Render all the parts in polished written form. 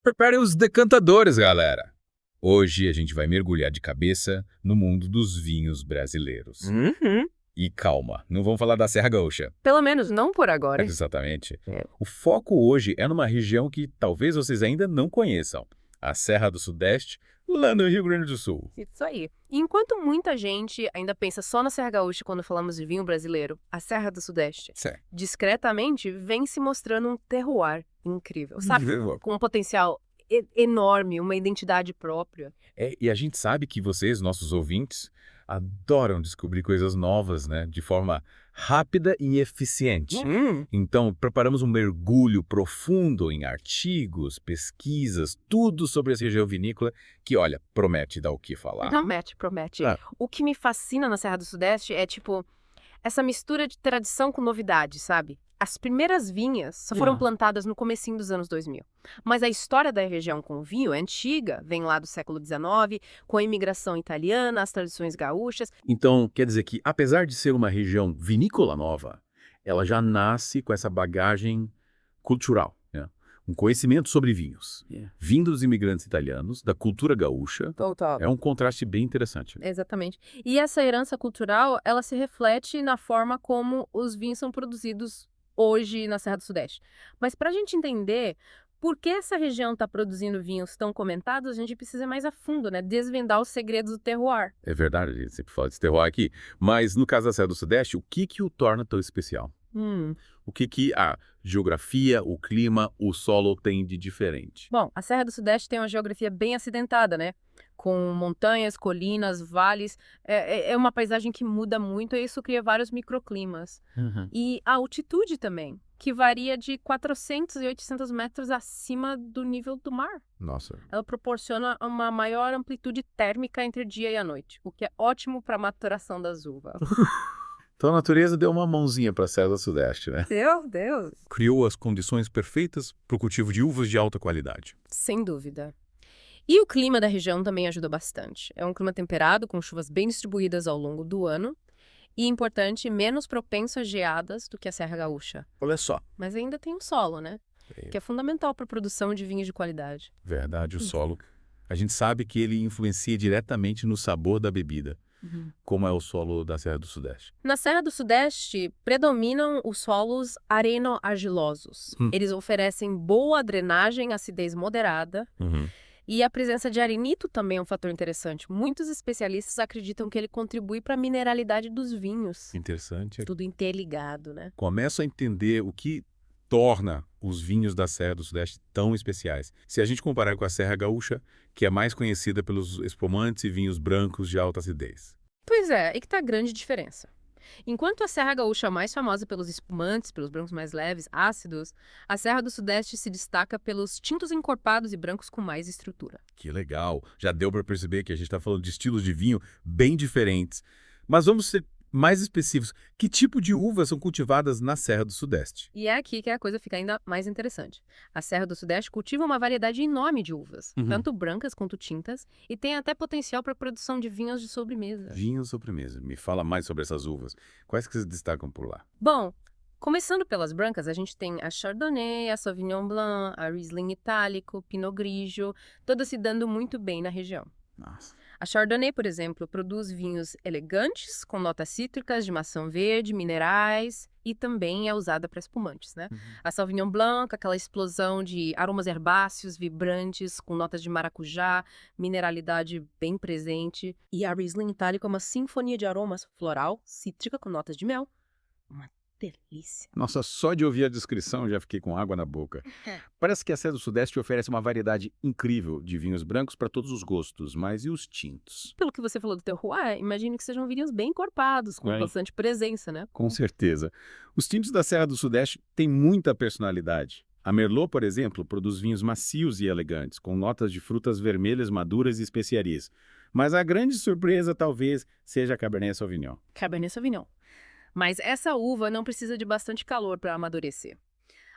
Preparem os decantadores, galera! Hoje a gente vai mergulhar de cabeça no mundo dos vinhos brasileiros. Uhum. E calma, não vamos falar da Serra Gaúcha. Pelo menos não por agora. Exatamente. É. O foco hoje é numa região que talvez vocês ainda não conheçam. A Serra do Sudeste, lá no Rio Grande do Sul. Isso aí. E enquanto muita gente ainda pensa só na Serra Gaúcha quando falamos de vinho brasileiro, a Serra do Sudeste, Certo. discretamente, vem se mostrando um terroir incrível, sabe? Incrível. Com um potencial enorme, uma identidade própria. E a gente sabe que vocês, nossos ouvintes, adoram descobrir coisas novas, né? De forma rápida e eficiente. Então, preparamos um mergulho profundo em artigos, pesquisas, tudo sobre essa região vinícola que, olha, promete dar o que falar. Promete, promete. Ah. O que me fascina na Serra do Sudeste é, tipo, essa mistura de tradição com novidade, sabe? As primeiras vinhas só foram plantadas no comecinho dos anos 2000. Mas a história da região com o vinho é antiga, vem lá do século XIX, com a imigração italiana, as tradições gaúchas. Então, quer dizer que, apesar de ser uma região vinícola nova, ela já nasce com essa bagagem cultural, né? Um conhecimento sobre vinhos. Vindo dos imigrantes italianos, da cultura gaúcha, Total. é um contraste bem interessante. Exatamente. E essa herança cultural, ela se reflete na forma como os vinhos são produzidos hoje na Serra do Sudeste. Mas para a gente entender por que essa região está produzindo vinhos tão comentados, a gente precisa ir mais a fundo, né? Desvendar os segredos do terroir. É verdade, a gente sempre fala desse terroir aqui. Mas, no caso da Serra do Sudeste, o que o torna tão especial? O que a geografia, o clima, o solo tem de diferente? Bom, a Serra do Sudeste tem uma geografia bem acidentada, né? Com montanhas, colinas, vales. É uma paisagem que muda muito e isso cria vários microclimas. E a altitude também, que varia de 400 e 800 metros acima do nível do mar. Nossa. Ela proporciona uma maior amplitude térmica entre o dia e a noite, o que é ótimo para a maturação das uvas. Então a natureza deu uma mãozinha para a Serra do Sudeste, né? Deus. Criou as condições perfeitas para o cultivo de uvas de alta qualidade. Sem dúvida. E o clima da região também ajuda bastante. É um clima temperado, com chuvas bem distribuídas ao longo do ano. E, importante, menos propenso a geadas do que a Serra Gaúcha. Olha só. Mas ainda tem o solo, né? Que é fundamental para a produção de vinhos de qualidade. Verdade, o solo. A gente sabe que ele influencia diretamente no sabor da bebida, como é o solo da Serra do Sudeste. Na Serra do Sudeste, predominam os solos areno-argilosos. Eles oferecem boa drenagem, acidez moderada. E a presença de arenito também é um fator interessante. Muitos especialistas acreditam que ele contribui para a mineralidade dos vinhos. Interessante. Tudo interligado, né? Começo a entender o que torna os vinhos da Serra do Sudeste tão especiais. Se a gente comparar com a Serra Gaúcha, que é mais conhecida pelos espumantes e vinhos brancos de alta acidez. Pois é, aí que tá a grande diferença. Enquanto a Serra Gaúcha é mais famosa pelos espumantes, pelos brancos mais leves, ácidos, a Serra do Sudeste se destaca pelos tintos encorpados e brancos com mais estrutura. Que legal! Já deu para perceber que a gente está falando de estilos de vinho bem diferentes. Mas vamos ser mais específicos. Que tipo de uvas são cultivadas na Serra do Sudeste? E é aqui que a coisa fica ainda mais interessante. A Serra do Sudeste cultiva uma variedade enorme de uvas, tanto brancas quanto tintas, e tem até potencial para a produção de vinhos de sobremesa. Vinho sobremesa. Me fala mais sobre essas uvas. Quais que se destacam por lá? Bom, começando pelas brancas, a gente tem a Chardonnay, a Sauvignon Blanc, a Riesling Itálico, Pinot Grigio, todas se dando muito bem na região. Nossa. A Chardonnay, por exemplo, produz vinhos elegantes, com notas cítricas de maçã verde, minerais e também é usada para espumantes, né? A Sauvignon Blanc, aquela explosão de aromas herbáceos, vibrantes, com notas de maracujá, mineralidade bem presente. E a Riesling Itálico é uma sinfonia de aromas floral, cítrica, com notas de mel. Uma delícia. Nossa, só de ouvir a descrição já fiquei com água na boca. Parece que a Serra do Sudeste oferece uma variedade incrível de vinhos brancos para todos os gostos, mas e os tintos? Pelo que você falou do terroir, imagino que sejam vinhos bem encorpados, com bastante presença, né? Com certeza. Os tintos da Serra do Sudeste têm muita personalidade. A Merlot, por exemplo, produz vinhos macios e elegantes, com notas de frutas vermelhas maduras e especiarias. Mas a grande surpresa talvez seja a Cabernet Sauvignon. Cabernet Sauvignon. Mas essa uva não precisa de bastante calor para amadurecer.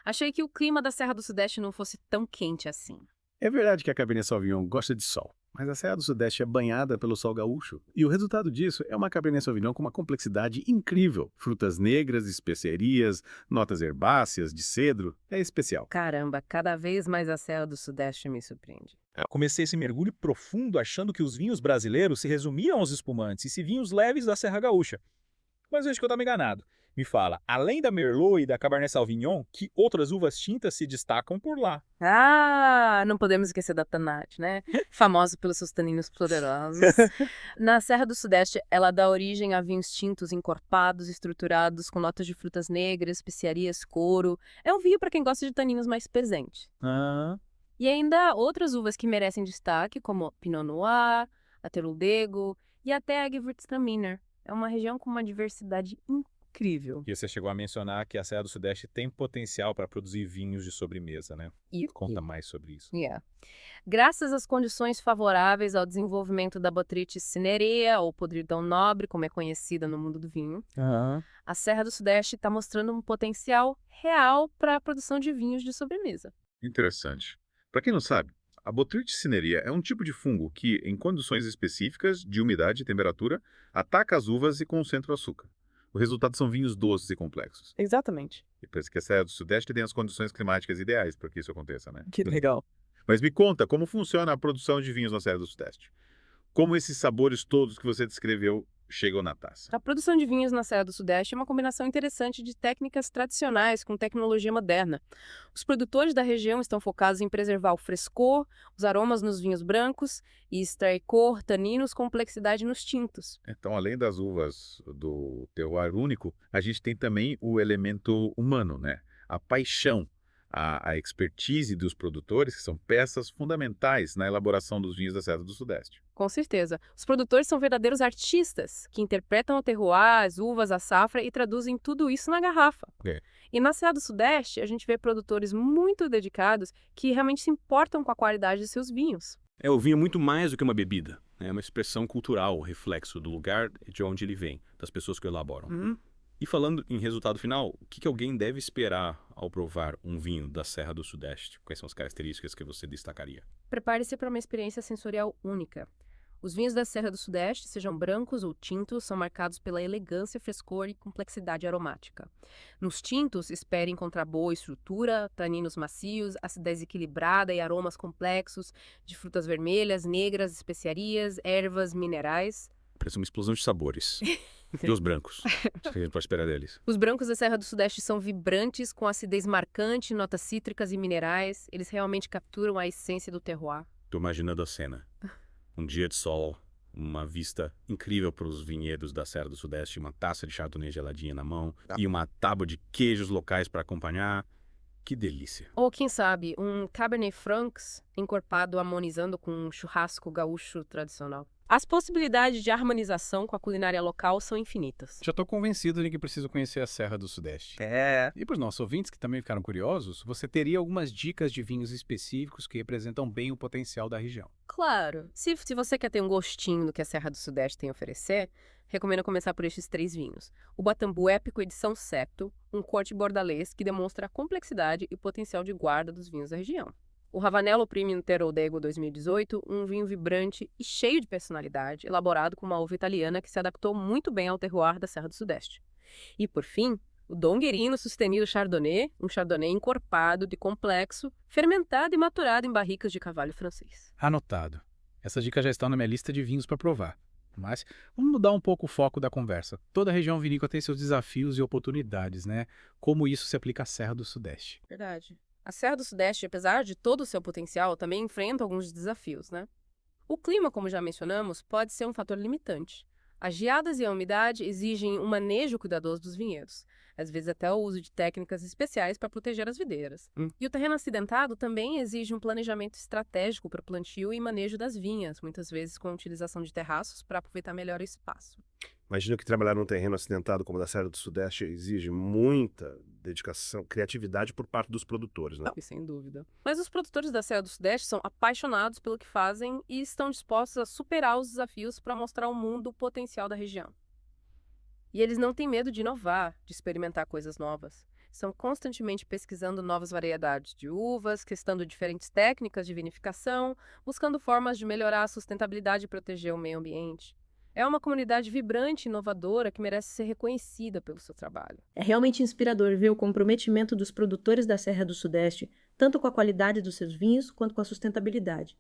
Achei que o clima da Serra do Sudeste não fosse tão quente assim. É verdade que a Cabernet Sauvignon gosta de sol. Mas a Serra do Sudeste é banhada pelo sol gaúcho. E o resultado disso é uma Cabernet Sauvignon com uma complexidade incrível. Frutas negras, especiarias, notas herbáceas, de cedro. É especial. Caramba, cada vez mais a Serra do Sudeste me surpreende. Comecei esse mergulho profundo achando que os vinhos brasileiros se resumiam aos espumantes e vinhos leves da Serra Gaúcha. Mas vejo que eu estava enganado. Me fala, além da Merlot e da Cabernet Sauvignon, que outras uvas tintas se destacam por lá? Ah, não podemos esquecer da Tannat, né? Famosa pelos seus taninos poderosos. Na Serra do Sudeste, ela dá origem a vinhos tintos encorpados, estruturados, com notas de frutas negras, especiarias, couro. É um vinho para quem gosta de taninos mais presentes. Ah, E ainda há outras uvas que merecem destaque, como Pinot Noir, a Teroldego e até a Gewürztraminer. É uma região com uma diversidade incrível. e você chegou a mencionar que a Serra do Sudeste tem potencial para produzir vinhos de sobremesa, né? Conta mais sobre isso. Graças às condições favoráveis ao desenvolvimento da Botrytis cinerea, ou podridão nobre, como é conhecida no mundo do vinho, a Serra do Sudeste está mostrando um potencial real para a produção de vinhos de sobremesa. Interessante. Para quem não sabe, a Botrytis cinerea é um tipo de fungo que, em condições específicas de umidade e temperatura, ataca as uvas e concentra o açúcar. O resultado são vinhos doces e complexos. Exatamente. E parece que a Serra do Sudeste tem as condições climáticas ideais para que isso aconteça, né? Que legal. Mas me conta, como funciona a produção de vinhos na Serra do Sudeste? Como esses sabores todos que você descreveu chegam na taça? A produção de vinhos na Serra do Sudeste é uma combinação interessante de técnicas tradicionais com tecnologia moderna. Os produtores da região estão focados em preservar o frescor, os aromas nos vinhos brancos e extrair cor, taninos, complexidade nos tintos. Então, além das uvas do terroir único, a gente tem também o elemento humano, né? A paixão, a expertise dos produtores, que são peças fundamentais na elaboração dos vinhos da Serra do Sudeste. Com certeza. Os produtores são verdadeiros artistas que interpretam o terroir, as uvas, a safra e traduzem tudo isso na garrafa. É. E na Serra do Sudeste, a gente vê produtores muito dedicados que realmente se importam com a qualidade de seus vinhos. O vinho é muito mais do que uma bebida. É uma expressão cultural, reflexo do lugar de onde ele vem, das pessoas que o elaboram. E falando em resultado final, o que alguém deve esperar ao provar um vinho da Serra do Sudeste? Quais são as características que você destacaria? Prepare-se para uma experiência sensorial única. Os vinhos da Serra do Sudeste, sejam brancos ou tintos, são marcados pela elegância, frescor e complexidade aromática. Nos tintos, espere encontrar boa estrutura, taninos macios, acidez equilibrada e aromas complexos de frutas vermelhas, negras, especiarias, ervas, minerais. Parece uma explosão de sabores. E os brancos? O que a gente pode esperar deles? Os brancos da Serra do Sudeste são vibrantes, com acidez marcante, notas cítricas e minerais. Eles realmente capturam a essência do terroir. Tô imaginando a cena. Um dia de sol, uma vista incrível para os vinhedos da Serra do Sudeste, uma taça de chardonnay geladinha na mão e uma tábua de queijos locais para acompanhar. Que delícia. Ou, quem sabe, um Cabernet Franc encorpado harmonizando com um churrasco gaúcho tradicional. As possibilidades de harmonização com a culinária local são infinitas. Já estou convencido de que preciso conhecer a Serra do Sudeste. E para os nossos ouvintes que também ficaram curiosos, você teria algumas dicas de vinhos específicos que representam bem o potencial da região. Claro. Se você quer ter um gostinho do que a Serra do Sudeste tem a oferecer, recomendo começar por estes 3 vinhos. O Batambu Épico Edição Septo, um corte bordalês que demonstra a complexidade e potencial de guarda dos vinhos da região. O Ravanello Premium Teroldego 2018, um vinho vibrante e cheio de personalidade, elaborado com uma uva italiana que se adaptou muito bem ao terroir da Serra do Sudeste. E, por fim, o Donguerino Sustenido Chardonnay, um Chardonnay encorpado, de complexo, fermentado e maturado em barricas de carvalho francês. Anotado. Essas dicas já estão na minha lista de vinhos para provar. Mas vamos mudar um pouco o foco da conversa. Toda a região vinícola tem seus desafios e oportunidades, né? Como isso se aplica à Serra do Sudeste? Verdade. A Serra do Sudeste, apesar de todo o seu potencial, também enfrenta alguns desafios, né? O clima, como já mencionamos, pode ser um fator limitante. As geadas e a umidade exigem um manejo cuidadoso dos vinhedos, às vezes até o uso de técnicas especiais para proteger as videiras. E o terreno acidentado também exige um planejamento estratégico para o plantio e manejo das vinhas, muitas vezes com a utilização de terraços para aproveitar melhor o espaço. Imagino que trabalhar num terreno acidentado como o da Serra do Sudeste exige muita dedicação, criatividade por parte dos produtores, né? Sem dúvida. Mas os produtores da Serra do Sudeste são apaixonados pelo que fazem e estão dispostos a superar os desafios para mostrar ao mundo o potencial da região. E eles não têm medo de inovar, de experimentar coisas novas. Estão constantemente pesquisando novas variedades de uvas, testando diferentes técnicas de vinificação, buscando formas de melhorar a sustentabilidade e proteger o meio ambiente. É uma comunidade vibrante e inovadora que merece ser reconhecida pelo seu trabalho. É realmente inspirador ver o comprometimento dos produtores da Serra do Sudeste, tanto com a qualidade dos seus vinhos quanto com a sustentabilidade.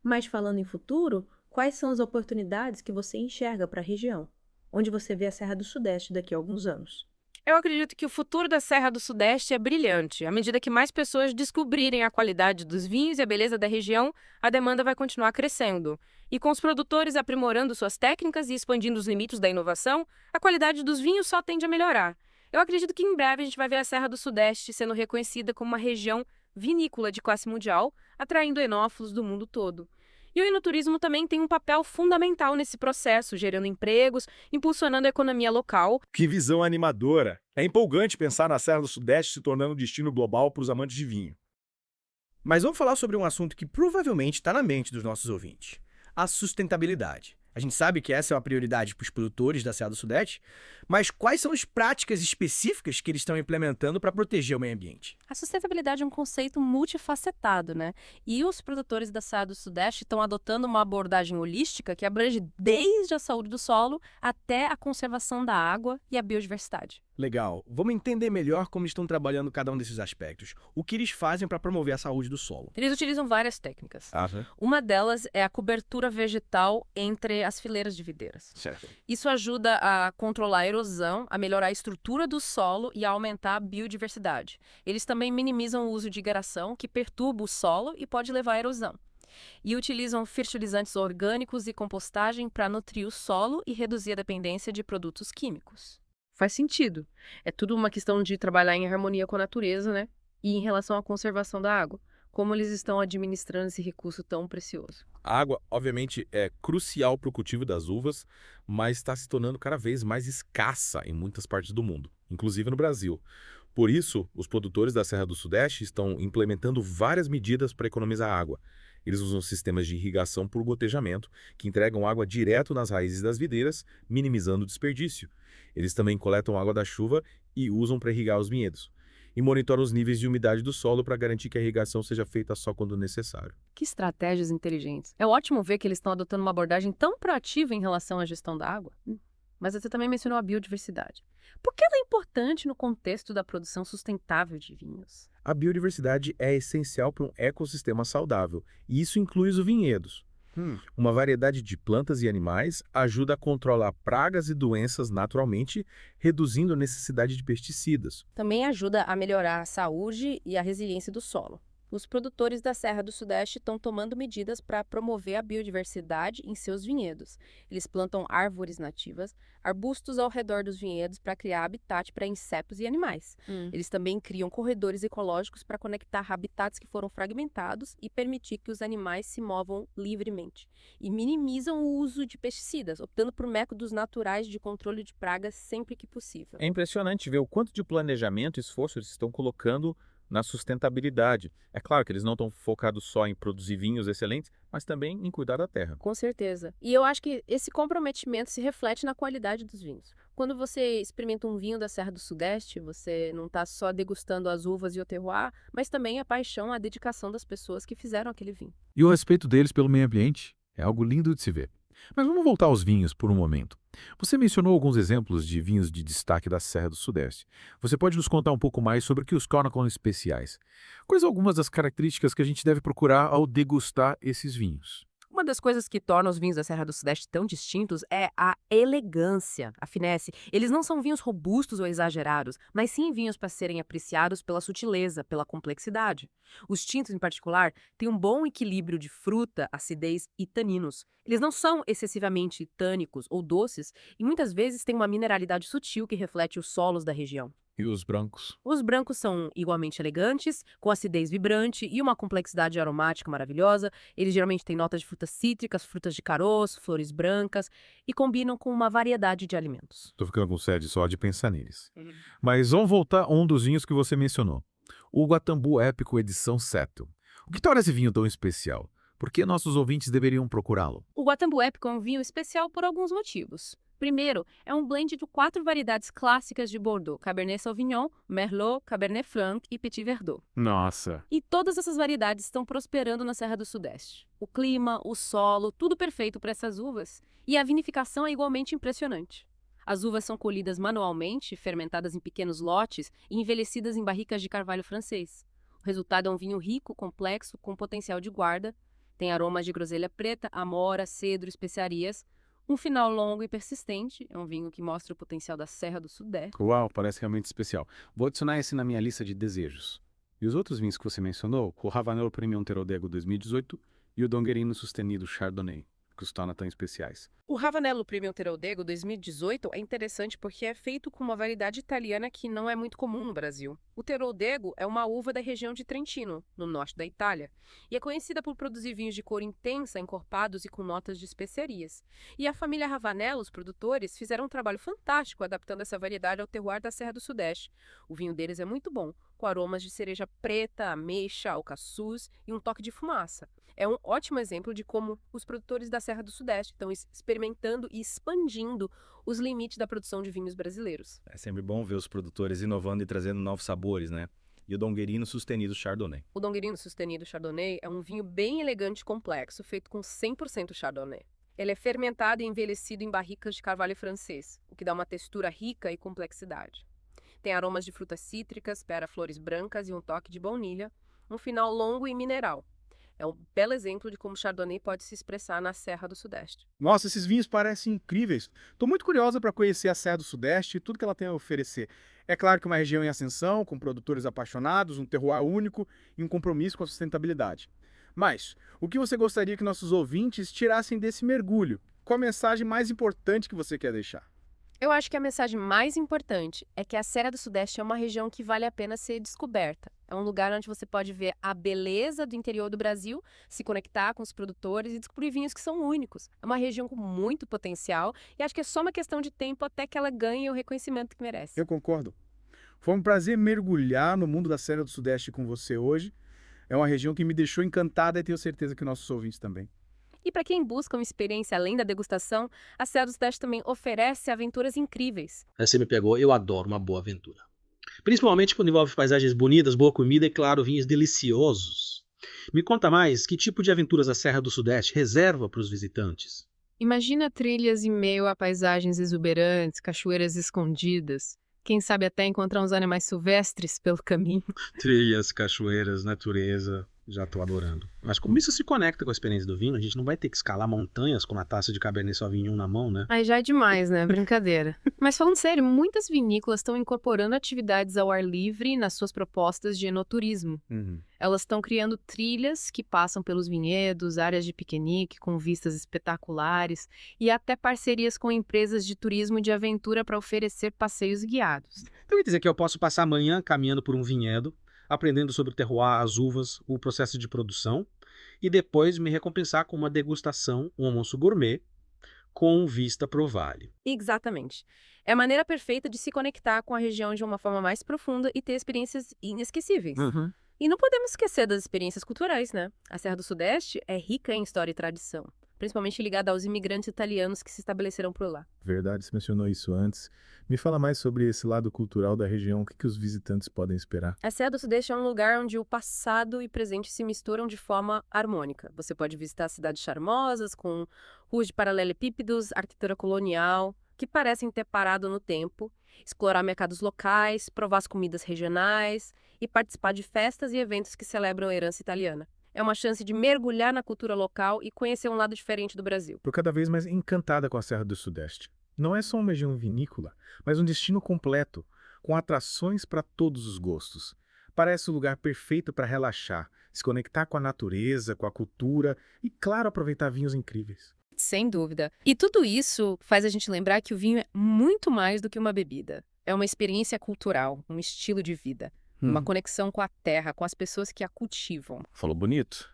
Mas falando em futuro, quais são as oportunidades que você enxerga para a região? Onde você vê a Serra do Sudeste daqui a alguns anos? Eu acredito que o futuro da Serra do Sudeste é brilhante. À medida que mais pessoas descobrirem a qualidade dos vinhos e a beleza da região, a demanda vai continuar crescendo. E com os produtores aprimorando suas técnicas e expandindo os limites da inovação, a qualidade dos vinhos só tende a melhorar. Eu acredito que em breve a gente vai ver a Serra do Sudeste sendo reconhecida como uma região vinícola de classe mundial, atraindo enófilos do mundo todo. E o enoturismo também tem um papel fundamental nesse processo, gerando empregos, impulsionando a economia local. Que visão animadora! É empolgante pensar na Serra do Sudeste se tornando um destino global para os amantes de vinho. Mas vamos falar sobre um assunto que provavelmente está na mente dos nossos ouvintes: a sustentabilidade. A gente sabe que essa é uma prioridade para os produtores da Serra do Sudeste, mas quais são as práticas específicas que eles estão implementando para proteger o meio ambiente? A sustentabilidade é um conceito multifacetado, né? E os produtores da Serra do Sudeste estão adotando uma abordagem holística que abrange desde a saúde do solo até a conservação da água e a biodiversidade. Legal. Vamos entender melhor como estão trabalhando cada um desses aspectos. O que eles fazem para promover a saúde do solo? Eles utilizam várias técnicas. Sim. Uma delas é a cobertura vegetal entre as fileiras de videiras. Certo. Isso ajuda a controlar a erosão, a melhorar a estrutura do solo e a aumentar a biodiversidade. Eles também minimizam o uso de irrigação, que perturba o solo e pode levar à erosão. E utilizam fertilizantes orgânicos e compostagem para nutrir o solo e reduzir a dependência de produtos químicos. Faz sentido. É tudo uma questão de trabalhar em harmonia com a natureza, né? E em relação à conservação da água. Como eles estão administrando esse recurso tão precioso? A água, obviamente, é crucial para o cultivo das uvas, mas está se tornando cada vez mais escassa em muitas partes do mundo, inclusive no Brasil. Por isso, os produtores da Serra do Sudeste estão implementando várias medidas para economizar água. Eles usam sistemas de irrigação por gotejamento, que entregam água direto nas raízes das videiras, minimizando o desperdício. Eles também coletam água da chuva e usam para irrigar os vinhedos. E monitoram os níveis de umidade do solo para garantir que a irrigação seja feita só quando necessário. Que estratégias inteligentes. É ótimo ver que eles estão adotando uma abordagem tão proativa em relação à gestão da água. Mas você também mencionou a biodiversidade. Por que ela é importante no contexto da produção sustentável de vinhos? A biodiversidade é essencial para um ecossistema saudável, e isso inclui os vinhedos. Uma variedade de plantas e animais ajuda a controlar pragas e doenças naturalmente, reduzindo a necessidade de pesticidas. Também ajuda a melhorar a saúde e a resiliência do solo. Os produtores da Serra do Sudeste estão tomando medidas para promover a biodiversidade em seus vinhedos. Eles plantam árvores nativas, arbustos ao redor dos vinhedos para criar habitat para insetos e animais. Eles também criam corredores ecológicos para conectar habitats que foram fragmentados e permitir que os animais se movam livremente. E minimizam o uso de pesticidas, optando por métodos naturais de controle de pragas sempre que possível. É impressionante ver o quanto de planejamento e esforço eles estão colocando na sustentabilidade. É claro que eles não estão focados só em produzir vinhos excelentes, mas também em cuidar da terra. Com certeza. E eu acho que esse comprometimento se reflete na qualidade dos vinhos. Quando você experimenta um vinho da Serra do Sudeste, você não está só degustando as uvas e o terroir, mas também a paixão, a dedicação das pessoas que fizeram aquele vinho. E o respeito deles pelo meio ambiente é algo lindo de se ver. Mas vamos voltar aos vinhos por um momento. Você mencionou alguns exemplos de vinhos de destaque da Serra do Sudeste. Você pode nos contar um pouco mais sobre o que os tornam especiais? Quais algumas das características que a gente deve procurar ao degustar esses vinhos? Uma das coisas que torna os vinhos da Serra do Sudeste tão distintos é a elegância, a finesse. Eles não são vinhos robustos ou exagerados, mas sim vinhos para serem apreciados pela sutileza, pela complexidade. Os tintos, em particular, têm um bom equilíbrio de fruta, acidez e taninos. Eles não são excessivamente tânicos ou doces e muitas vezes têm uma mineralidade sutil que reflete os solos da região. E os brancos? Os brancos são igualmente elegantes, com acidez vibrante e uma complexidade aromática maravilhosa. Eles geralmente têm notas de frutas cítricas, frutas de caroço, flores brancas e combinam com uma variedade de alimentos. Tô ficando com sede só de pensar neles. Mas vamos voltar a um dos vinhos que você mencionou. O Guatambu Épico Edição Seto. O que torna esse vinho tão especial? Por que nossos ouvintes deveriam procurá-lo? O Guatambu Épico é um vinho especial por alguns motivos. Primeiro, é um blend de 4 variedades clássicas de Bordeaux: Cabernet Sauvignon, Merlot, Cabernet Franc e Petit Verdot. Nossa. E todas essas variedades estão prosperando na Serra do Sudeste. O clima, o solo, tudo perfeito para essas uvas. E a vinificação é igualmente impressionante. As uvas são colhidas manualmente, fermentadas em pequenos lotes e envelhecidas em barricas de carvalho francês. O resultado é um vinho rico, complexo, com potencial de guarda. Tem aromas de groselha preta, amora, cedro, especiarias. Um final longo e persistente, é um vinho que mostra o potencial da Serra do Sudeste. Uau, parece realmente especial. Vou adicionar esse na minha lista de desejos. E os outros vinhos que você mencionou, o Ravanello Premium Terodego 2018 e o Donguerino Sustenido Chardonnay, que os torna tão especiais. O Ravanello Premium Terodego 2018 é interessante porque é feito com uma variedade italiana que não é muito comum no Brasil. O Terodego é uma uva da região de Trentino, no norte da Itália, e é conhecida por produzir vinhos de cor intensa, encorpados e com notas de especiarias. E a família Ravanello, os produtores, fizeram um trabalho fantástico adaptando essa variedade ao terroir da Serra do Sudeste. O vinho deles é muito bom, com aromas de cereja preta, ameixa, alcaçuz e um toque de fumaça. É um ótimo exemplo de como os produtores da Serra do Sudeste estão experimentando e expandindo os limites da produção de vinhos brasileiros. É sempre bom ver os produtores inovando e trazendo novos sabores, né? E o Donguerino Sustenido Chardonnay. O Donguerino Sustenido Chardonnay é um vinho bem elegante e complexo, feito com 100% Chardonnay. Ele é fermentado e envelhecido em barricas de carvalho francês, o que dá uma textura rica e complexidade. Tem aromas de frutas cítricas, pera flores brancas e um toque de baunilha, um final longo e mineral. É um belo exemplo de como o Chardonnay pode se expressar na Serra do Sudeste. Nossa, esses vinhos parecem incríveis. Estou muito curiosa para conhecer a Serra do Sudeste e tudo que ela tem a oferecer. É claro que é uma região em ascensão, com produtores apaixonados, um terroir único e um compromisso com a sustentabilidade. Mas, o que você gostaria que nossos ouvintes tirassem desse mergulho? Qual a mensagem mais importante que você quer deixar? Eu acho que a mensagem mais importante é que a Serra do Sudeste é uma região que vale a pena ser descoberta. É um lugar onde você pode ver a beleza do interior do Brasil, se conectar com os produtores e descobrir vinhos que são únicos. É uma região com muito potencial e acho que é só uma questão de tempo até que ela ganhe o reconhecimento que merece. Eu concordo. Foi um prazer mergulhar no mundo da Serra do Sudeste com você hoje. É uma região que me deixou encantada e tenho certeza que nossos ouvintes também. E para quem busca uma experiência além da degustação, a Serra do Sudeste também oferece aventuras incríveis. Você me pegou, eu adoro uma boa aventura. Principalmente quando envolve paisagens bonitas, boa comida e, claro, vinhos deliciosos. Me conta mais, que tipo de aventuras a Serra do Sudeste reserva para os visitantes? Imagina trilhas em meio a paisagens exuberantes, cachoeiras escondidas. Quem sabe até encontrar uns animais silvestres pelo caminho. Trilhas, cachoeiras, natureza, já estou adorando. Mas como isso se conecta com a experiência do vinho, a gente não vai ter que escalar montanhas com uma taça de Cabernet Sauvignon na mão, né? Aí já é demais, né? Brincadeira. Mas falando sério, muitas vinícolas estão incorporando atividades ao ar livre nas suas propostas de enoturismo. Elas estão criando trilhas que passam pelos vinhedos, áreas de piquenique com vistas espetaculares e até parcerias com empresas de turismo e de aventura para oferecer passeios guiados. Então quer dizer que eu posso passar a manhã caminhando por um vinhedo, aprendendo sobre o terroir, as uvas, o processo de produção, e depois me recompensar com uma degustação, um almoço gourmet, com vista pro vale. Exatamente. É a maneira perfeita de se conectar com a região de uma forma mais profunda e ter experiências inesquecíveis. E não podemos esquecer das experiências culturais, né? A Serra do Sudeste é rica em história e tradição, principalmente ligada aos imigrantes italianos que se estabeleceram por lá. Verdade, você mencionou isso antes. Me fala mais sobre esse lado cultural da região, o que os visitantes podem esperar? A Serra do Sudeste é um lugar onde o passado e presente se misturam de forma harmônica. Você pode visitar cidades charmosas, com ruas de paralelepípedos, arquitetura colonial, que parecem ter parado no tempo, explorar mercados locais, provar as comidas regionais e participar de festas e eventos que celebram a herança italiana. É uma chance de mergulhar na cultura local e conhecer um lado diferente do Brasil. Estou cada vez mais encantada com a Serra do Sudeste. Não é só uma região vinícola, mas um destino completo, com atrações para todos os gostos. Parece o lugar perfeito para relaxar, se conectar com a natureza, com a cultura e, claro, aproveitar vinhos incríveis. Sem dúvida. E tudo isso faz a gente lembrar que o vinho é muito mais do que uma bebida. É uma experiência cultural, um estilo de vida. Uma conexão com a terra, com as pessoas que a cultivam. Falou bonito.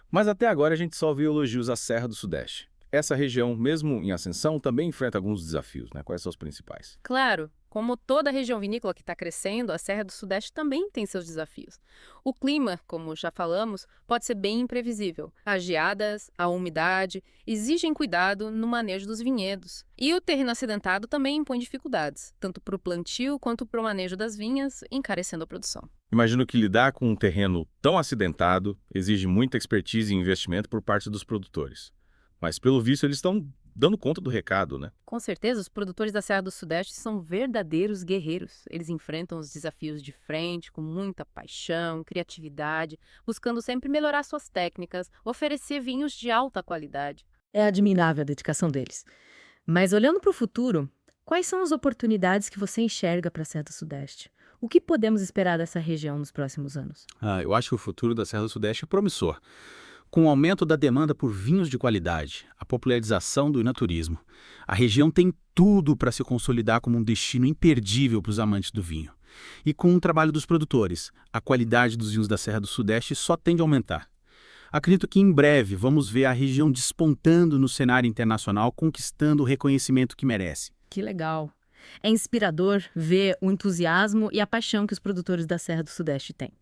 Mas até agora a gente só viu elogios à Serra do Sudeste. Essa região, mesmo em ascensão, também enfrenta alguns desafios, né? Quais são os principais? Claro, Como toda região vinícola que está crescendo, a Serra do Sudeste também tem seus desafios. O clima, como já falamos, pode ser bem imprevisível. As geadas, a umidade, exigem cuidado no manejo dos vinhedos. E o terreno acidentado também impõe dificuldades, tanto para o plantio quanto para o manejo das vinhas, encarecendo a produção. Imagino que lidar com um terreno tão acidentado exige muita expertise e investimento por parte dos produtores. Mas, pelo visto, eles estão dando conta do recado, né? Com certeza, os produtores da Serra do Sudeste são verdadeiros guerreiros. Eles enfrentam os desafios de frente com muita paixão, criatividade, buscando sempre melhorar suas técnicas, oferecer vinhos de alta qualidade. É admirável a dedicação deles. Mas olhando para o futuro, quais são as oportunidades que você enxerga para a Serra do Sudeste? O que podemos esperar dessa região nos próximos anos? Eu acho que o futuro da Serra do Sudeste é promissor. Com o aumento da demanda por vinhos de qualidade, a popularização do enoturismo, a região tem tudo para se consolidar como um destino imperdível para os amantes do vinho. E com o trabalho dos produtores, a qualidade dos vinhos da Serra do Sudeste só tende a aumentar. Acredito que em breve vamos ver a região despontando no cenário internacional, conquistando o reconhecimento que merece. Que legal! É inspirador ver o entusiasmo e a paixão que os produtores da Serra do Sudeste têm.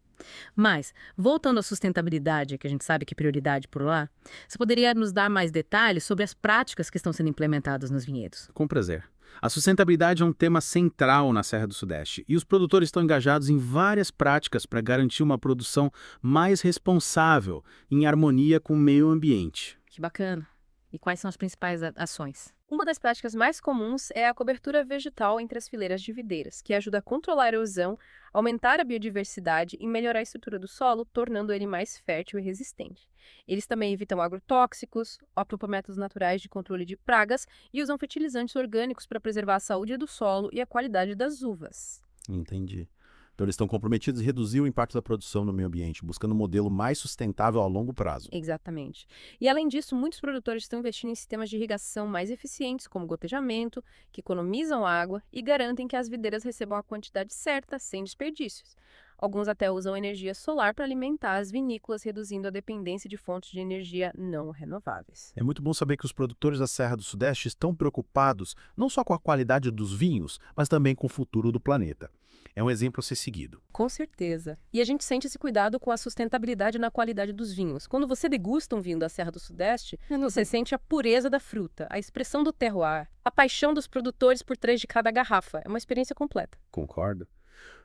Mas, voltando à sustentabilidade, que a gente sabe que é prioridade por lá, você poderia nos dar mais detalhes sobre as práticas que estão sendo implementadas nos vinhedos? Com prazer. A sustentabilidade é um tema central na Serra do Sudeste e os produtores estão engajados em várias práticas para garantir uma produção mais responsável, em harmonia com o meio ambiente. Que bacana! E quais são as principais ações? Uma das práticas mais comuns é a cobertura vegetal entre as fileiras de videiras, que ajuda a controlar a erosão, aumentar a biodiversidade e melhorar a estrutura do solo, tornando ele mais fértil e resistente. Eles também evitam agrotóxicos, optam por métodos naturais de controle de pragas e usam fertilizantes orgânicos para preservar a saúde do solo e a qualidade das uvas. Entendi. Então eles estão comprometidos em reduzir o impacto da produção no meio ambiente, buscando um modelo mais sustentável a longo prazo. Exatamente. E além disso, muitos produtores estão investindo em sistemas de irrigação mais eficientes, como gotejamento, que economizam água e garantem que as videiras recebam a quantidade certa, sem desperdícios. Alguns até usam energia solar para alimentar as vinícolas, reduzindo a dependência de fontes de energia não renováveis. É muito bom saber que os produtores da Serra do Sudeste estão preocupados não só com a qualidade dos vinhos, mas também com o futuro do planeta. É um exemplo a ser seguido. Com certeza. E a gente sente esse cuidado com a sustentabilidade na qualidade dos vinhos. Quando você degusta um vinho da Serra do Sudeste, você sente a pureza da fruta, a expressão do terroir, a paixão dos produtores por trás de cada garrafa. É uma experiência completa. Concordo.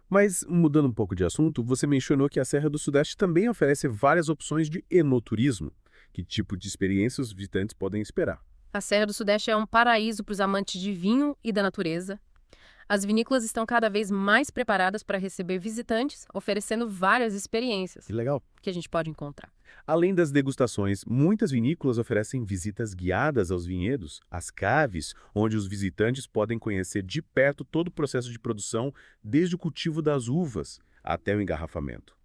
Mas, mudando um pouco de assunto, você mencionou que a Serra do Sudeste também oferece várias opções de enoturismo. Que tipo de experiência os visitantes podem esperar? A Serra do Sudeste é um paraíso para os amantes de vinho e da natureza. As vinícolas estão cada vez mais preparadas para receber visitantes, oferecendo várias experiências. Que legal. Que a gente pode encontrar. Além das degustações, muitas vinícolas oferecem visitas guiadas aos vinhedos, às caves, onde os visitantes podem conhecer de perto todo o processo de produção, desde o cultivo das uvas até o engarrafamento.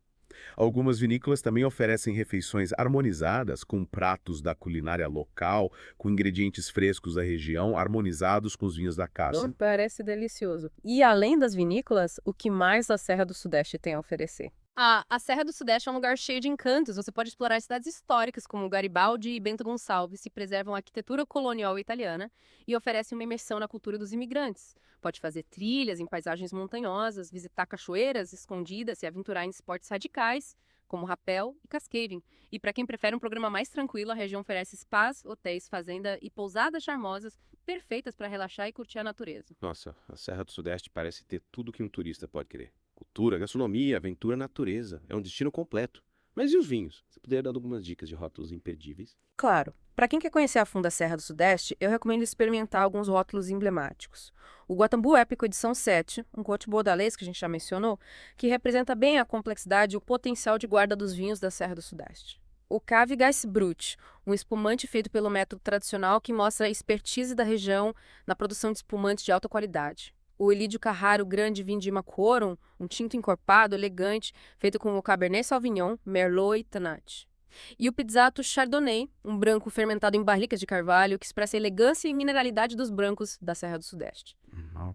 Algumas vinícolas também oferecem refeições harmonizadas com pratos da culinária local, com ingredientes frescos da região, harmonizados com os vinhos da casa. Parece delicioso. E além das vinícolas, o que mais a Serra do Sudeste tem a oferecer? A Serra do Sudeste é um lugar cheio de encantos. Você pode explorar cidades históricas como Garibaldi e Bento Gonçalves, que preservam a arquitetura colonial italiana e oferecem uma imersão na cultura dos imigrantes. Pode fazer trilhas em paisagens montanhosas, visitar cachoeiras escondidas e aventurar em esportes radicais, como rapel e cascaving. E para quem prefere um programa mais tranquilo, a região oferece spas, hotéis, fazenda e pousadas charmosas, perfeitas para relaxar e curtir a natureza. Nossa, a Serra do Sudeste parece ter tudo que um turista pode querer. Cultura, gastronomia, aventura, natureza. É um destino completo. Mas e os vinhos? Você poderia dar algumas dicas de rótulos imperdíveis? Claro. Para quem quer conhecer a fundo a Serra do Sudeste, eu recomendo experimentar alguns rótulos emblemáticos. O Guatambu Épico Edição 7, um Côte Bordalês que a gente já mencionou, que representa bem a complexidade e o potencial de guarda dos vinhos da Serra do Sudeste. O Cave Gais Brut, um espumante feito pelo método tradicional que mostra a expertise da região na produção de espumantes de alta qualidade. O Elídio Carraro Grande Vindima Quorum, um tinto encorpado, elegante, feito com o Cabernet Sauvignon, Merlot e Tannat. E o Pizzato Chardonnay, um branco fermentado em barricas de carvalho que expressa a elegância e mineralidade dos brancos da Serra do Sudeste.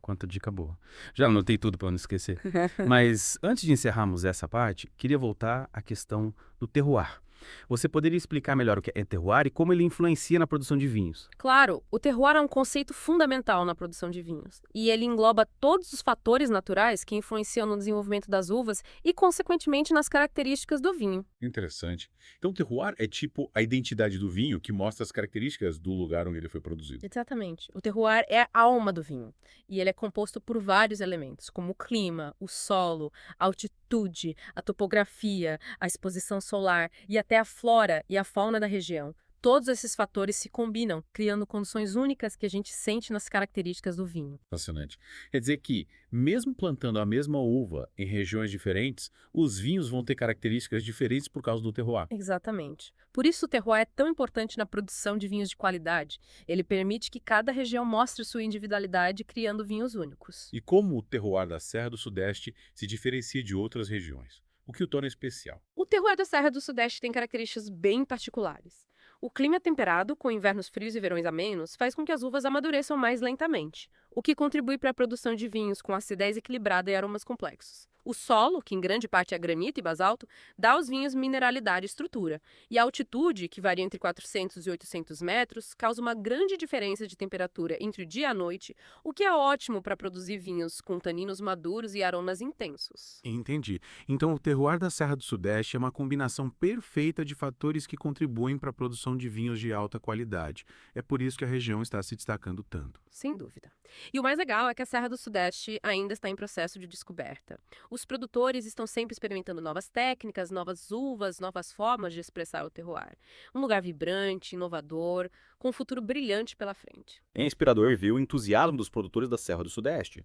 Quanta dica boa. Já anotei tudo para não esquecer. Mas antes de encerrarmos essa parte, queria voltar à questão do terroir. Você poderia explicar melhor o que é terroir e como ele influencia na produção de vinhos? Claro, o terroir é um conceito fundamental na produção de vinhos, e ele engloba todos os fatores naturais que influenciam no desenvolvimento das uvas e, consequentemente, nas características do vinho. Interessante. Então, terroir é tipo a identidade do vinho que mostra as características do lugar onde ele foi produzido. Exatamente. O terroir é a alma do vinho, e ele é composto por vários elementos, como o clima, o solo, a altitude, a topografia, a exposição solar e até a flora e a fauna da região. Todos esses fatores se combinam, criando condições únicas que a gente sente nas características do vinho. Fascinante. Quer dizer que, mesmo plantando a mesma uva em regiões diferentes, os vinhos vão ter características diferentes por causa do terroir. Exatamente. Por isso o terroir é tão importante na produção de vinhos de qualidade. Ele permite que cada região mostre sua individualidade, criando vinhos únicos. E como o terroir da Serra do Sudeste se diferencia de outras regiões? O que o torna especial? O terroir da Serra do Sudeste tem características bem particulares. O clima temperado, com invernos frios e verões amenos, faz com que as uvas amadureçam mais lentamente, o que contribui para a produção de vinhos com acidez equilibrada e aromas complexos. O solo, que em grande parte é granito e basalto, dá aos vinhos mineralidade e estrutura. E a altitude, que varia entre 400 e 800 metros, causa uma grande diferença de temperatura entre o dia e a noite, o que é ótimo para produzir vinhos com taninos maduros e aromas intensos. Entendi. Então, o terroir da Serra do Sudeste é uma combinação perfeita de fatores que contribuem para a produção de vinhos de alta qualidade. É por isso que a região está se destacando tanto. Sem dúvida. E o mais legal é que a Serra do Sudeste ainda está em processo de descoberta. Os produtores estão sempre experimentando novas técnicas, novas uvas, novas formas de expressar o terroir. Um lugar vibrante, inovador, com um futuro brilhante pela frente. É inspirador ver o entusiasmo dos produtores da Serra do Sudeste.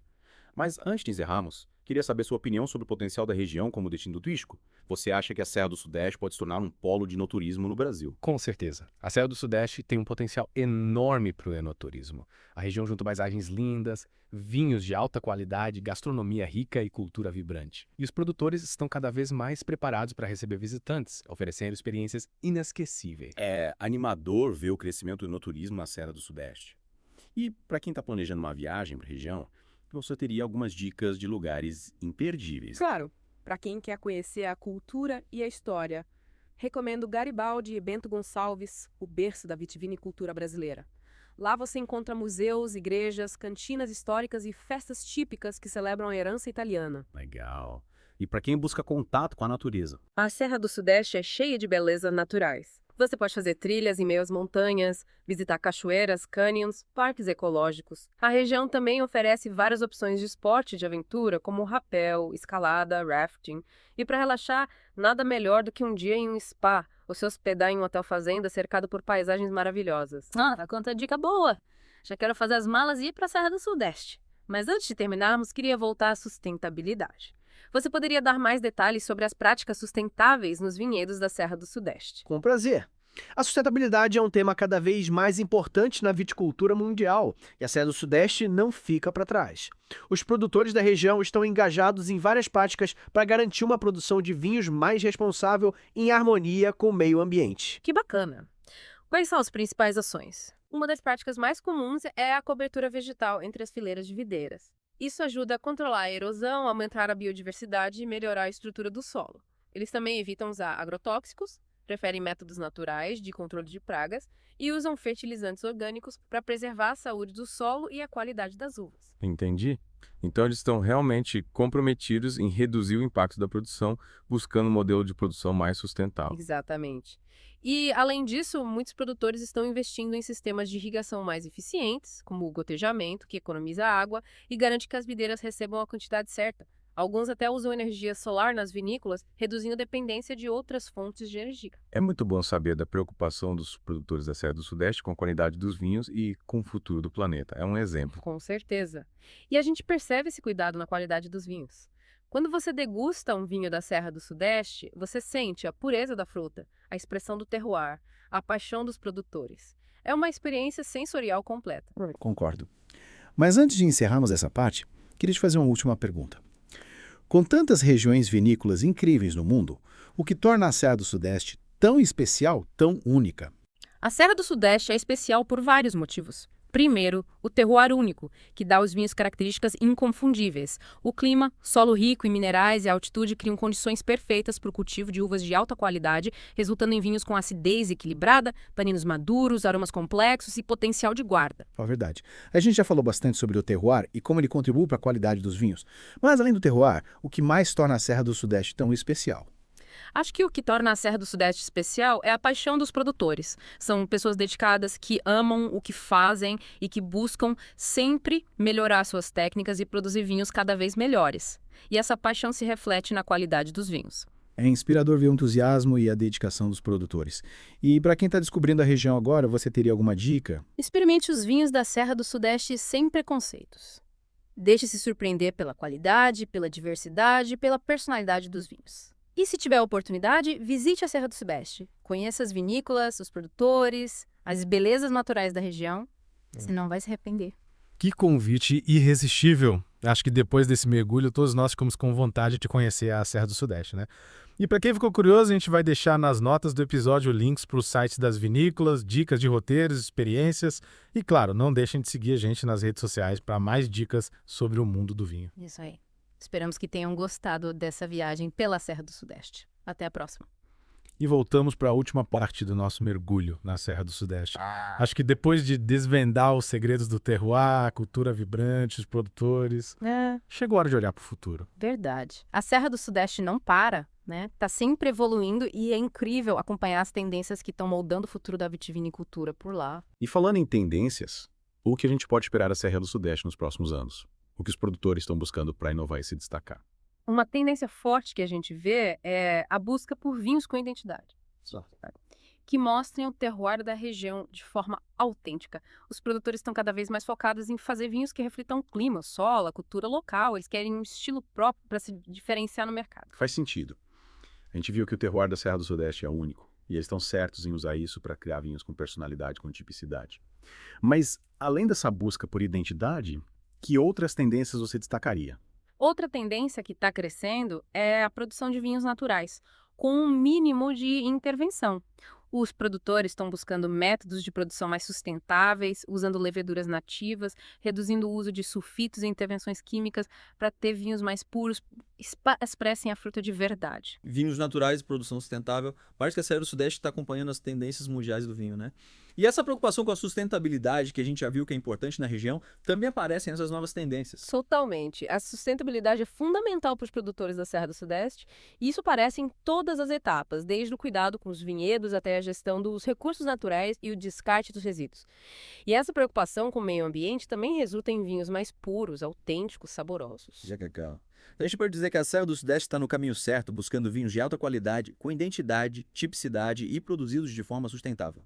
Mas antes de encerrarmos, queria saber sua opinião sobre o potencial da região como destino turístico. Você acha que a Serra do Sudeste pode se tornar um polo de enoturismo no Brasil? Com certeza. A Serra do Sudeste tem um potencial enorme para o enoturismo. A região junta paisagens lindas, vinhos de alta qualidade, gastronomia rica e cultura vibrante. E os produtores estão cada vez mais preparados para receber visitantes, oferecendo experiências inesquecíveis. É animador ver o crescimento do enoturismo na Serra do Sudeste. E para quem está planejando uma viagem para a região, você teria algumas dicas de lugares imperdíveis. Claro, para quem quer conhecer a cultura e a história, recomendo Garibaldi e Bento Gonçalves, o berço da vitivinicultura brasileira. Lá você encontra museus, igrejas, cantinas históricas e festas típicas que celebram a herança italiana. Legal. E para quem busca contato com a natureza? A Serra do Sudeste é cheia de belezas naturais. Você pode fazer trilhas em meio às montanhas, visitar cachoeiras, cânions, parques ecológicos. A região também oferece várias opções de esporte e de aventura, como rapel, escalada, rafting. E para relaxar, nada melhor do que um dia em um spa, ou se hospedar em um hotel fazenda cercado por paisagens maravilhosas. Ah, conta dica boa! Já quero fazer as malas e ir para a Serra do Sudeste. Mas antes de terminarmos, queria voltar à sustentabilidade. Você poderia dar mais detalhes sobre as práticas sustentáveis nos vinhedos da Serra do Sudeste? Com prazer. A sustentabilidade é um tema cada vez mais importante na viticultura mundial, e a Serra do Sudeste não fica para trás. Os produtores da região estão engajados em várias práticas para garantir uma produção de vinhos mais responsável em harmonia com o meio ambiente. Que bacana! Quais são as principais ações? Uma das práticas mais comuns é a cobertura vegetal entre as fileiras de videiras. Isso ajuda a controlar a erosão, aumentar a biodiversidade e melhorar a estrutura do solo. Eles também evitam usar agrotóxicos, preferem métodos naturais de controle de pragas e usam fertilizantes orgânicos para preservar a saúde do solo e a qualidade das uvas. Entendi. Então eles estão realmente comprometidos em reduzir o impacto da produção, buscando um modelo de produção mais sustentável. Exatamente. E, além disso, muitos produtores estão investindo em sistemas de irrigação mais eficientes, como o gotejamento, que economiza água e garante que as videiras recebam a quantidade certa. Alguns até usam energia solar nas vinícolas, reduzindo a dependência de outras fontes de energia. É muito bom saber da preocupação dos produtores da Serra do Sudeste com a qualidade dos vinhos e com o futuro do planeta. É um exemplo. Com certeza. E a gente percebe esse cuidado na qualidade dos vinhos. Quando você degusta um vinho da Serra do Sudeste, você sente a pureza da fruta, a expressão do terroir, a paixão dos produtores. É uma experiência sensorial completa. Concordo. Mas antes de encerrarmos essa parte, queria te fazer uma última pergunta. Com tantas regiões vinícolas incríveis no mundo, o que torna a Serra do Sudeste tão especial, tão única? A Serra do Sudeste é especial por vários motivos. Primeiro, o terroir único, que dá aos vinhos características inconfundíveis. O clima, solo rico em minerais e altitude criam condições perfeitas para o cultivo de uvas de alta qualidade, resultando em vinhos com acidez equilibrada, taninos maduros, aromas complexos e potencial de guarda. É verdade. A gente já falou bastante sobre o terroir e como ele contribui para a qualidade dos vinhos. Mas, além do terroir, o que mais torna a Serra do Sudeste tão especial? Acho que o que torna a Serra do Sudeste especial é a paixão dos produtores. São pessoas dedicadas que amam o que fazem e que buscam sempre melhorar suas técnicas e produzir vinhos cada vez melhores. E essa paixão se reflete na qualidade dos vinhos. É inspirador ver o entusiasmo e a dedicação dos produtores. E para quem está descobrindo a região agora, você teria alguma dica? Experimente os vinhos da Serra do Sudeste sem preconceitos. Deixe-se surpreender pela qualidade, pela diversidade e pela personalidade dos vinhos. E se tiver oportunidade, visite a Serra do Sudeste. Conheça as vinícolas, os produtores, as belezas naturais da região. Você não vai se arrepender. Que convite irresistível. Acho que depois desse mergulho, todos nós ficamos com vontade de conhecer a Serra do Sudeste, né? E para quem ficou curioso, a gente vai deixar nas notas do episódio links para os sites das vinícolas, dicas de roteiros, experiências. E claro, não deixem de seguir a gente nas redes sociais para mais dicas sobre o mundo do vinho. Isso aí. Esperamos que tenham gostado dessa viagem pela Serra do Sudeste. Até a próxima. E voltamos para a última parte do nosso mergulho na Serra do Sudeste. Acho que depois de desvendar os segredos do terroir, a cultura vibrante, os produtores, chegou a hora de olhar para o futuro. Verdade. A Serra do Sudeste não para, né? Tá sempre evoluindo e é incrível acompanhar as tendências que estão moldando o futuro da vitivinicultura por lá. E falando em tendências, o que a gente pode esperar da Serra do Sudeste nos próximos anos? O que os produtores estão buscando para inovar e se destacar? Uma tendência forte que a gente vê é a busca por vinhos com identidade, que mostrem o terroir da região de forma autêntica. Os produtores estão cada vez mais focados em fazer vinhos que reflitam o clima, o solo, a cultura local. Eles querem um estilo próprio para se diferenciar no mercado. Faz sentido. A gente viu que o terroir da Serra do Sudeste é único, e eles estão certos em usar isso para criar vinhos com personalidade, com tipicidade. Mas, além dessa busca por identidade, que outras tendências você destacaria? Outra tendência que está crescendo é a produção de vinhos naturais, com um mínimo de intervenção. Os produtores estão buscando métodos de produção mais sustentáveis, usando leveduras nativas, reduzindo o uso de sulfitos e intervenções químicas para ter vinhos mais puros, expressem a fruta de verdade. Vinhos naturais e produção sustentável. Parece que a Serra do Sudeste está acompanhando as tendências mundiais do vinho, né? E essa preocupação com a sustentabilidade, que a gente já viu que é importante na região, também aparece nessas novas tendências. Totalmente. A sustentabilidade é fundamental para os produtores da Serra do Sudeste, e isso aparece em todas as etapas, desde o cuidado com os vinhedos até a gestão dos recursos naturais e o descarte dos resíduos. E essa preocupação com o meio ambiente também resulta em vinhos mais puros, autênticos, saborosos. Já que então a gente pode dizer que a Serra do Sudeste está no caminho certo, buscando vinhos de alta qualidade, com identidade, tipicidade e produzidos de forma sustentável.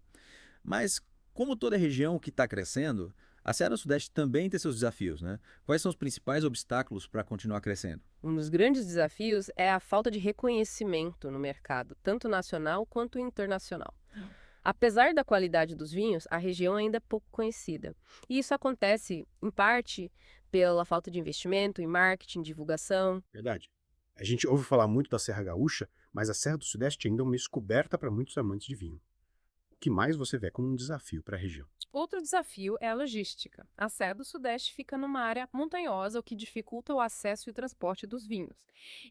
Mas, como toda região que está crescendo, a Serra do Sudeste também tem seus desafios, né? Quais são os principais obstáculos para continuar crescendo? Um dos grandes desafios é a falta de reconhecimento no mercado, tanto nacional quanto internacional. Apesar da qualidade dos vinhos, a região ainda é pouco conhecida. E isso acontece, em parte, pela falta de investimento em marketing, divulgação. Verdade. A gente ouve falar muito da Serra Gaúcha, mas a Serra do Sudeste ainda é uma descoberta para muitos amantes de vinho. O que mais você vê como um desafio para a região? Outro desafio é a logística. A Serra do Sudeste fica numa área montanhosa, o que dificulta o acesso e o transporte dos vinhos.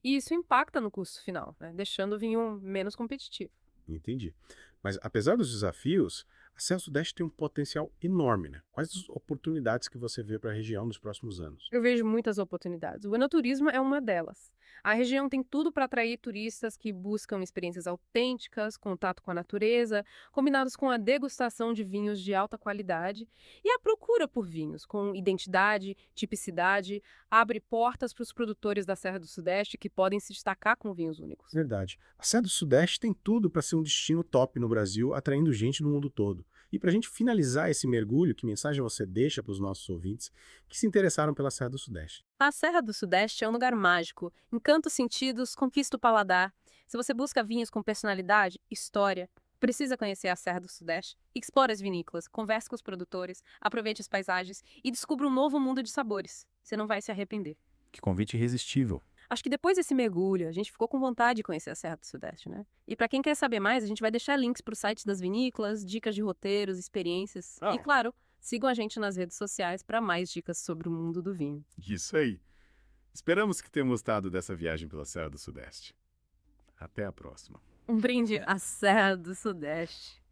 E isso impacta no custo final, né? Deixando o vinho menos competitivo. Entendi. Mas apesar dos desafios, a Serra do Sudeste tem um potencial enorme, né? Quais as oportunidades que você vê para a região nos próximos anos? Eu vejo muitas oportunidades. O enoturismo é uma delas. A região tem tudo para atrair turistas que buscam experiências autênticas, contato com a natureza, combinados com a degustação de vinhos de alta qualidade. E a procura por vinhos com identidade, tipicidade, abre portas para os produtores da Serra do Sudeste que podem se destacar com vinhos únicos. Verdade. A Serra do Sudeste tem tudo para ser um destino top no Brasil, atraindo gente do mundo todo. E para a gente finalizar esse mergulho, que mensagem você deixa para os nossos ouvintes que se interessaram pela Serra do Sudeste? A Serra do Sudeste é um lugar mágico, encanta os sentidos, conquista o paladar. Se você busca vinhos com personalidade, história, precisa conhecer a Serra do Sudeste. Explore as vinícolas, converse com os produtores, aproveite as paisagens e descubra um novo mundo de sabores. Você não vai se arrepender. Que convite irresistível. Acho que depois desse mergulho, a gente ficou com vontade de conhecer a Serra do Sudeste, né? E para quem quer saber mais, a gente vai deixar links para os sites das vinícolas, dicas de roteiros, experiências e, claro, Sigam a gente nas redes sociais para mais dicas sobre o mundo do vinho. Isso aí. Esperamos que tenham gostado dessa viagem pela Serra do Sudeste. Até a próxima. Um brinde à Serra do Sudeste.